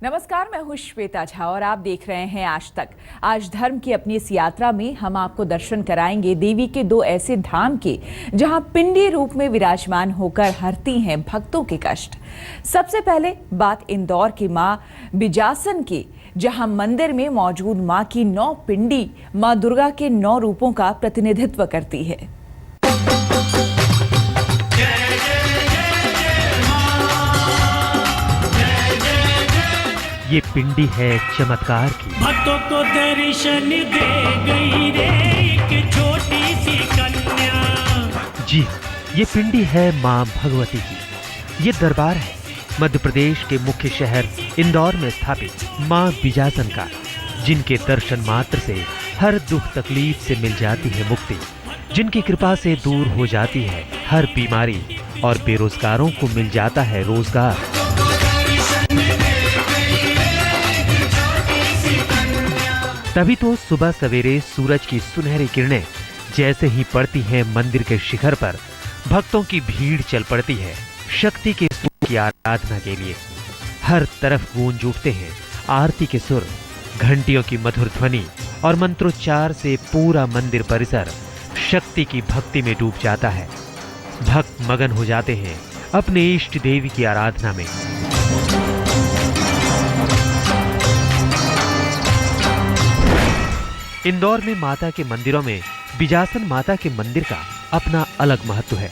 नमस्कार, मैं हूं श्वेता झा और आप देख रहे हैं आज तक। आज धर्म की अपनी इस यात्रा में हम आपको दर्शन कराएंगे देवी के दो ऐसे धाम के जहां पिंडी रूप में विराजमान होकर हरती हैं भक्तों के कष्ट। सबसे पहले बात इंदौर की मां बिजासन की, जहां मंदिर में मौजूद मां की 9 पिंडी मां दुर्गा के 9 रूपों का प्रतिनिधित्व करती है। ये पिंडी है चमत्कार की। भक्तों को दर्शन दे गई रे एक छोटी सी कन्या। जी, ये पिंडी है मां भगवती की। ये दरबार है मध्य प्रदेश के मुख्य शहर इंदौर में स्थापित मां बिजासन का, जिनके दर्शन मात्र से हर दुख तकलीफ से मिल जाती है मुक्ति, जिनकी कृपा से दूर हो जाती है हर बीमारी और बेरोजगारों को मिल जाता है रोजगार। तभी तो सुबह सवेरे सूरज की सुनहरी किरणें जैसे ही पड़ती हैं मंदिर के शिखर पर, भक्तों की भीड़ चल पड़ती है शक्ति के सूर्य की आराधना के लिए। हर तरफ गूंज उठते हैं आरती के सुर, घंटियों की मधुर ध्वनि और मंत्रोच्चार से पूरा मंदिर परिसर शक्ति की भक्ति में डूब जाता है। भक्त मगन हो जाते हैं अपने इष्ट देवी की आराधना में। इंदौर में माता के मंदिरों में बिजासन माता के मंदिर का अपना अलग महत्व है।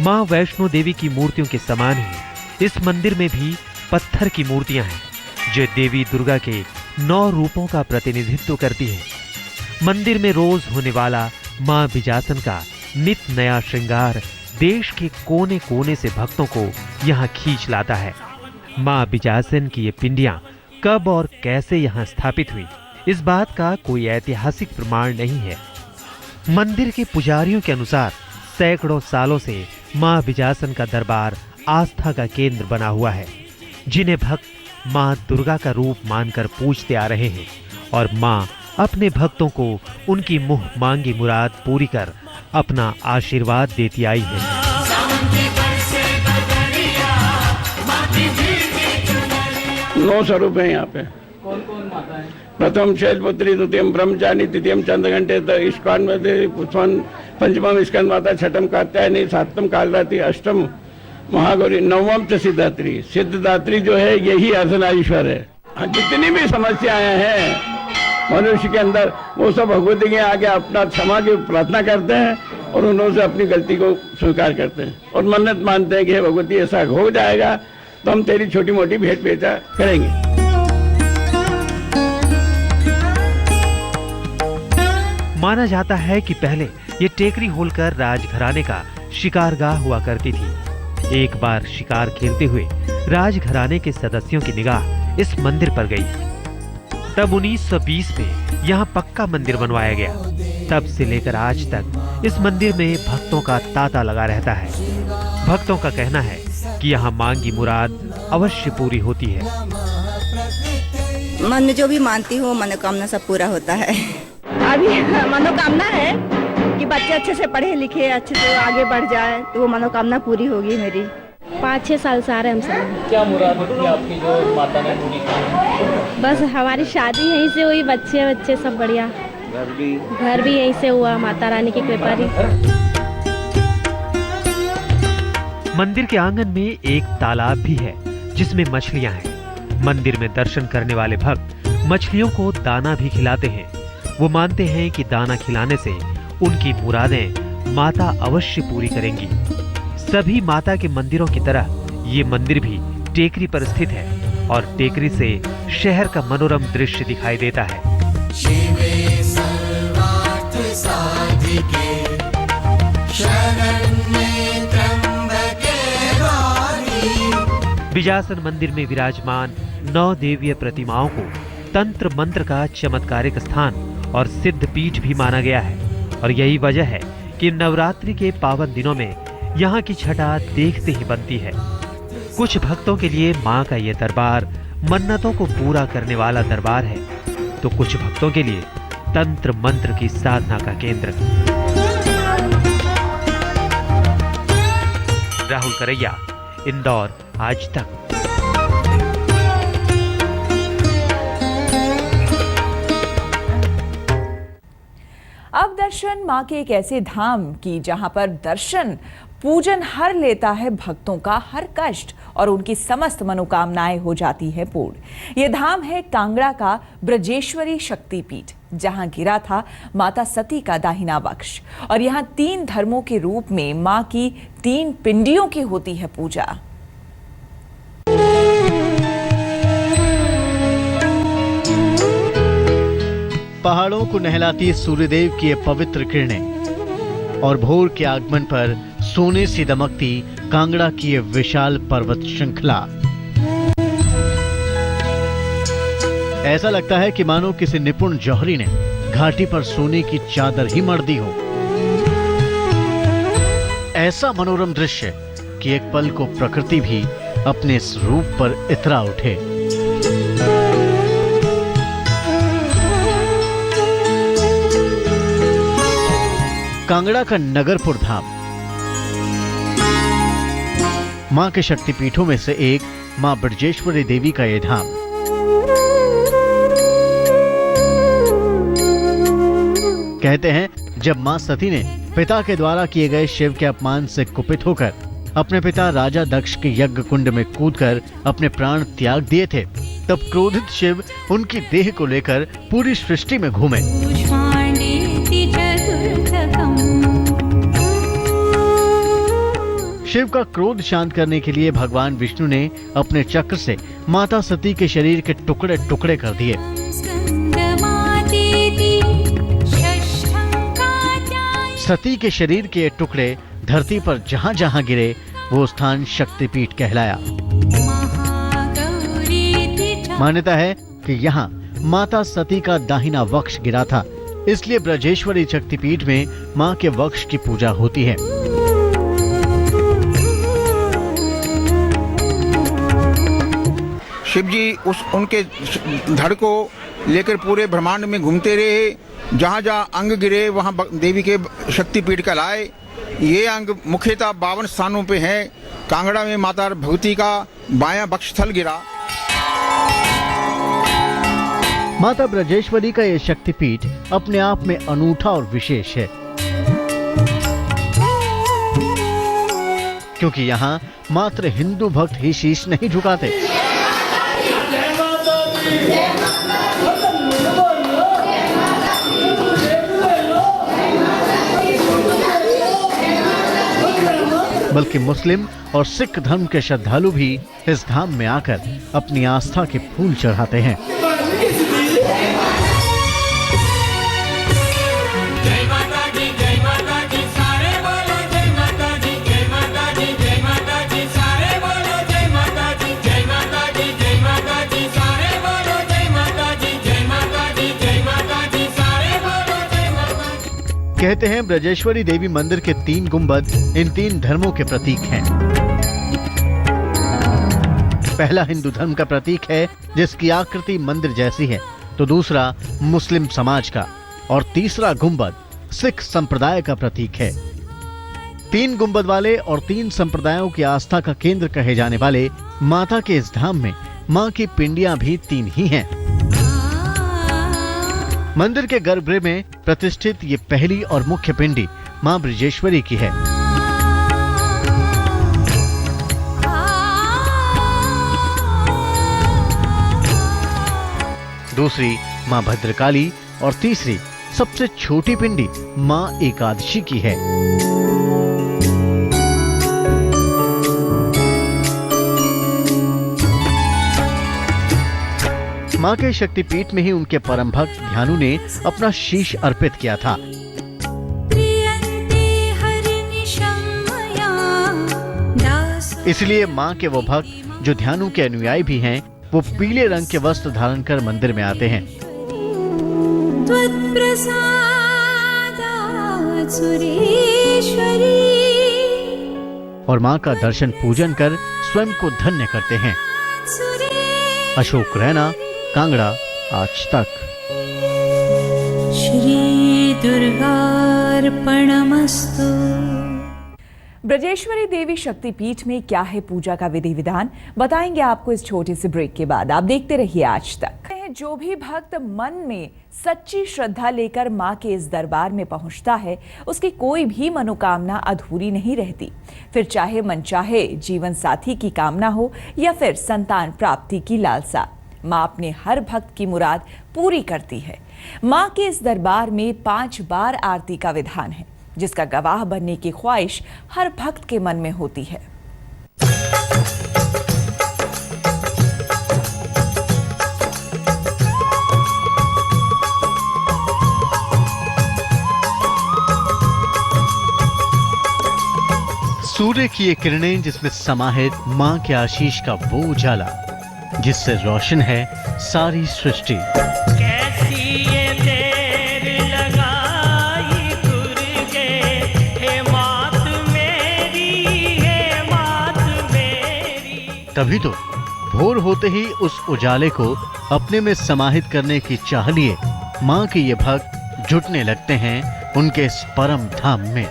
मां वैष्णो देवी की मूर्तियों के समान ही इस मंदिर में भी पत्थर की मूर्तियां हैं, जो देवी दुर्गा के 9 रूपों का प्रतिनिधित्व करती हैं। मंदिर में रोज होने वाला मां बिजासन का नित नया श्रृंगार देश के कोने कोने से भक्तों को यहाँ खींच लाता है। मां बिजासन की ये पिंडियां कब और कैसे यहाँ स्थापित हुई, इस बात का कोई ऐतिहासिक प्रमाण नहीं है। मंदिर के पुजारियों के अनुसार सैकड़ों सालों से मां बिजासन का दरबार आस्था का केंद्र बना हुआ है, जिन्हें भक्त मां दुर्गा का रूप मानकर पूजते आ रहे हैं, और मां अपने भक्तों को उनकी मुंह मांगी मुराद पूरी कर अपना आशीर्वाद देती आई है। 9 स्वरूप है यहाँ पे। कौन कौन माता है? प्रथम शैलपुत्री, द्वितीयम ब्रह्मचारिणी, तृतीयम चंद्रघंटे, इस्कॉन में पुष्पन, पंचमम स्कंद माता, छठम कात्यायनी, सातम कालरात्रि, अष्टम महागौरी, नवम च सिद्धात्री। सिद्धदात्री जो है यही अर्धनारीश्वर है। जितनी भी समस्याएं हैं मनुष्य के अंदर, वो सब भगवती के आगे अपना क्षमा की प्रार्थना करते हैं और उन्होंने अपनी गलती को स्वीकार करते हैं और मन्नत मानते हैं कि हे भगवती ऐसा हो जाएगा तो हम तेरी छोटी मोटी भेंट बेचा करेंगे। माना जाता है कि पहले ये टेकरी होलकर राजघराने का शिकारगाह हुआ करती थी। एक बार शिकार खेलते हुए राजघराने के सदस्यों की निगाह इस मंदिर पर गई। तब 1920 में यहाँ पक्का मंदिर बनवाया गया। तब से लेकर आज तक इस मंदिर में भक्तों का तांता लगा रहता है। भक्तों का कहना है कि यहाँ मांगी मुराद अवश्य पूरी होती है। मन में जो भी मानती हो मनोकामना सब पूरा होता है। अभी मनोकामना है कि बच्चे अच्छे से पढ़े लिखे, अच्छे से आगे बढ़ जाए, तो वो मनोकामना पूरी होगी मेरी। 5-6 साल से आ रहे हम सब। क्या मुराद थी आपकी जो माता ने पूरी की? बस हमारी शादी यहीं से हुई, बच्चे सब बढ़िया, घर भी यहीं से हुआ, माता रानी की कृपा रही। मंदिर के आंगन में एक तालाब भी है जिसमें मछलियां हैं। मंदिर में दर्शन करने वाले भक्त मछलियों को दाना भी खिलाते हैं। वो मानते हैं कि दाना खिलाने से उनकी मुरादें माता अवश्य पूरी करेंगी। सभी माता के मंदिरों की तरह ये मंदिर भी टेकरी पर स्थित है और टेकरी से शहर का मनोरम दृश्य दिखाई देता है। शिवे सर्वार्थ साधिके शरण्ये त्र्यंबके गौरी। बिजासन मंदिर में विराजमान 9 देवीय प्रतिमाओं को तंत्र मंत्र का चमत्कारिक स्थान और सिद्ध पीठ भी माना गया है, और यही वजह है कि नवरात्रि के पावन दिनों में यहाँ की छटा देखते ही बनती है। कुछ भक्तों के लिए माँ का ये दरबार मन्नतों को पूरा करने वाला दरबार है, तो कुछ भक्तों के लिए तंत्र मंत्र की साधना का केंद्र। राहुल करैया, इंदौर, आज तक। दर्शन मां के एक ऐसे धाम की जहां पर दर्शन पूजन हर लेता है भक्तों का हर कष्ट और उनकी समस्त मनोकामनाएं हो जाती है पूर्ण। ये धाम है कांगड़ा का ब्रजेश्वरी शक्तिपीठ, जहां गिरा था माता सती का दाहिना वक्ष और यहां 3 धर्मों के रूप में मां की 3 पिंडियों की होती है पूजा। पहाड़ों को नहलाती सूर्यदेव की ये पवित्र किरणें और भोर के आगमन पर सोने सी दमकती कांगड़ा की ये विशाल पर्वत श्रृंखला, ऐसा लगता है कि मानो किसी निपुण जौहरी ने घाटी पर सोने की चादर ही मढ़ दी हो। ऐसा मनोरम दृश्य कि एक पल को प्रकृति भी अपने इस रूप पर इतरा उठे। कांगड़ा का नगरपुर धाम मां के शक्तिपीठों में से एक मां ब्रजेश्वरी देवी का यह धाम कहते हैं जब मां सती ने पिता के द्वारा किए गए शिव के अपमान से कुपित होकर अपने पिता राजा दक्ष के यज्ञ कुंड में कूदकर अपने प्राण त्याग दिए थे, तब क्रोधित शिव उनकी देह को लेकर पूरी सृष्टि में घूमे। शिव का क्रोध शांत करने के लिए भगवान विष्णु ने अपने चक्र से माता सती के शरीर के टुकड़े टुकड़े कर दिए। सती के शरीर के ये टुकड़े धरती पर जहां जहां गिरे वो स्थान शक्तिपीठ कहलाया। मान्यता है कि यहाँ माता सती का दाहिना वक्ष गिरा था, इसलिए ब्रजेश्वरी शक्तिपीठ में मां के वक्ष की पूजा होती है। शिव जी उनके धड़ को लेकर पूरे ब्रह्मांड में घूमते रहे, जहाँ जहाँ अंग गिरे वहाँ देवी के शक्तिपीठ कहलाए। ये अंग मुख्यतः 52 स्थानों पे हैं। कांगड़ा में माता भगवती का बायां वक्षस्थल गिरा। माता ब्रजेश्वरी का यह शक्तिपीठ अपने आप में अनूठा और विशेष है, क्योंकि यहाँ मात्र हिंदू भक्त ही शीश नहीं झुकाते। बल्कि मुस्लिम और सिख धर्म के श्रद्धालु भी इस धाम में आकर अपनी आस्था के फूल चढ़ाते हैं। कहते हैं ब्रजेश्वरी देवी मंदिर के 3 गुंबद इन 3 धर्मों के प्रतीक हैं। पहला हिंदू धर्म का प्रतीक है जिसकी आकृति मंदिर जैसी है, तो दूसरा मुस्लिम समाज का और तीसरा गुंबद सिख संप्रदाय का प्रतीक है। 3 गुंबद वाले और 3 संप्रदायों की आस्था का केंद्र कहे जाने वाले माता के इस धाम में मां की पिंडियां भी 3 ही हैं। मंदिर के गर्भगृह में प्रतिष्ठित ये पहली और मुख्य पिंडी मां ब्रजेश्वरी की है। दूसरी मां भद्रकाली और तीसरी सबसे छोटी पिंडी मां एकादशी की है। मां के शक्तिपीठ में ही उनके परम भक्त ध्यानु ने अपना शीश अर्पित किया था। इसलिए मां के वो भक्त जो ध्यानु के अनुयायी भी हैं, वो पीले रंग के वस्त्र धारण कर मंदिर में आते हैं। और मां का दर्शन पूजन कर स्वयं को धन्य करते हैं। अशोक रैना, कांगड़ा, आज तक। श्री दुर्गार्पणमस्तु। ब्रजेश्वरी देवी शक्तिपीठ में क्या है पूजा का विधि विधान, बताएंगे आपको इस छोटे से ब्रेक के बाद। आप देखते रहिए आज तक। हैं, जो भी भक्त मन में सच्ची श्रद्धा लेकर मां के इस दरबार में पहुंचता है, उसकी कोई भी मनोकामना अधूरी नहीं रहती। फिर चाहे मनचाहे जीवन साथी की कामना हो या फिर संतान प्राप्ति की लालसा, मां अपने हर भक्त की मुराद पूरी करती है। मां के इस दरबार में 5 बार आरती का विधान है, जिसका गवाह बनने की ख्वाहिश हर भक्त के मन में होती है। सूर्य की ये किरणें जिसमें समाहित मां के आशीष का वो उजाला जिससे रोशन है सारी सृष्टि। कैसी ये देर लगाई दुर्गे, हे मात मेरी, हे मात मेरी। तभी तो भोर होते ही उस उजाले को अपने में समाहित करने की चाह लिए मां के ये भक्त जुटने लगते हैं उनके इस परम धाम में।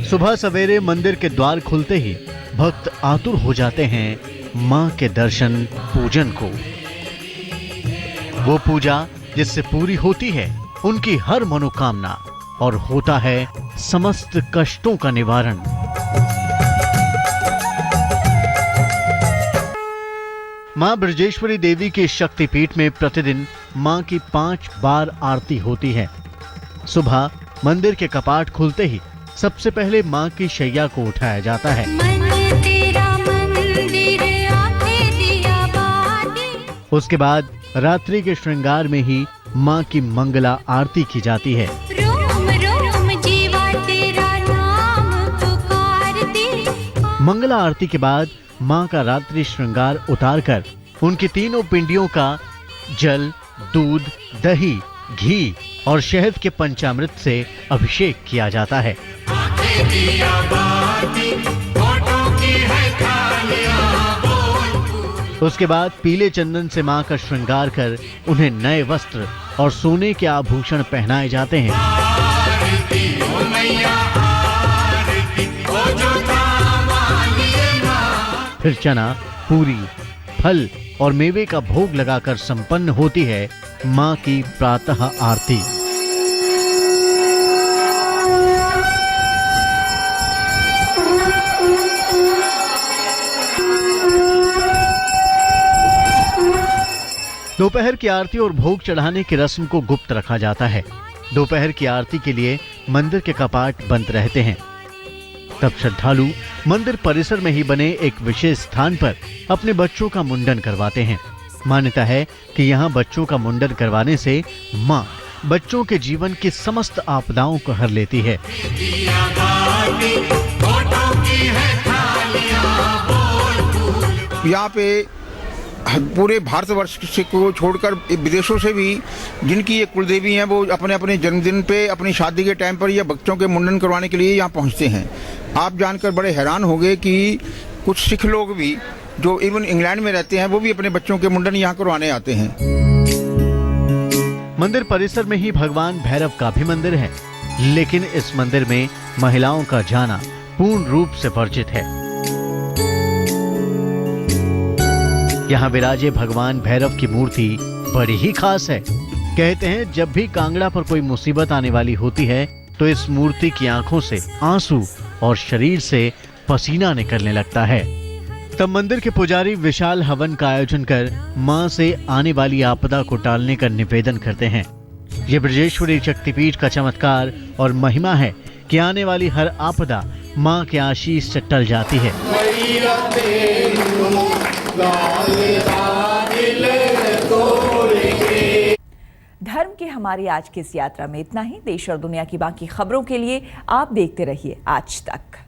सुबह सवेरे मंदिर के द्वार खुलते ही भक्त आतुर हो जाते हैं मां के दर्शन पूजन को। वो पूजा जिससे पूरी होती है उनकी हर मनोकामना और होता है समस्त कष्टों का निवारण। मां ब्रजेश्वरी देवी के शक्तिपीठ में प्रतिदिन मां की 5 बार आरती होती है। सुबह मंदिर के कपाट खुलते ही सबसे पहले मां की शैया को उठाया जाता है। उसके बाद रात्रि के श्रृंगार में ही मां की मंगला आरती की जाती है। मंगला आरती के बाद मां का रात्रि श्रृंगार उतारकर उनकी तीनों पिंडियों का जल, दूध, दही, घी और शहद के पंचामृत से अभिषेक किया जाता है। उसके बाद पीले चंदन से मां का श्रृंगार कर उन्हें नए वस्त्र और सोने के आभूषण पहनाए जाते हैं। फिर चना, पूरी, फल और मेवे का भोग लगाकर संपन्न होती है मां की प्रातः आरती। दोपहर की आरती और भोग चढ़ाने की रस्म को गुप्त रखा जाता है। दोपहर की आरती के लिए मंदिर के कपाट बंद रहते हैं। तब श्रद्धालु मंदिर परिसर में ही बने एक विशेष स्थान पर अपने बच्चों का मुंडन करवाते हैं। मान्यता है कि यहाँ बच्चों का मुंडन करवाने से मां बच्चों के जीवन की समस्त आपदाओं को हर लेती है। यहाँ पे पूरे भारतवर्ष से को छोड़कर विदेशों से भी जिनकी ये कुलदेवी हैं वो अपने अपने जन्मदिन पे, अपनी शादी के टाइम पर या बच्चों के मुंडन करवाने के लिए यहाँ पहुँचते हैं। आप जानकर बड़े हैरान होंगे कि कुछ सिख लोग भी जो इवन इंग्लैंड में रहते हैं वो भी अपने बच्चों के मुंडन यहाँ करवाने आते हैं। मंदिर परिसर में ही भगवान भैरव का भी मंदिर है, लेकिन इस मंदिर में महिलाओं का जाना पूर्ण रूप से वर्जित है। यहाँ विराजे भगवान भैरव की मूर्ति बड़ी ही खास है। कहते हैं जब भी कांगड़ा पर कोई मुसीबत आने वाली होती है तो इस मूर्ति की आंखों से आंसू और शरीर से पसीना निकलने लगता है। तब मंदिर के पुजारी विशाल हवन का आयोजन कर मां से आने वाली आपदा को टालने का निवेदन करते हैं। ये ब्रजेश्वरी शक्तिपीठ का चमत्कार और महिमा है कि आने वाली हर आपदा मां के आशीष से टल जाती है। धर्म की हमारी आज की इस यात्रा में इतना ही। देश और दुनिया की बाकी खबरों के लिए आप देखते रहिए आज तक।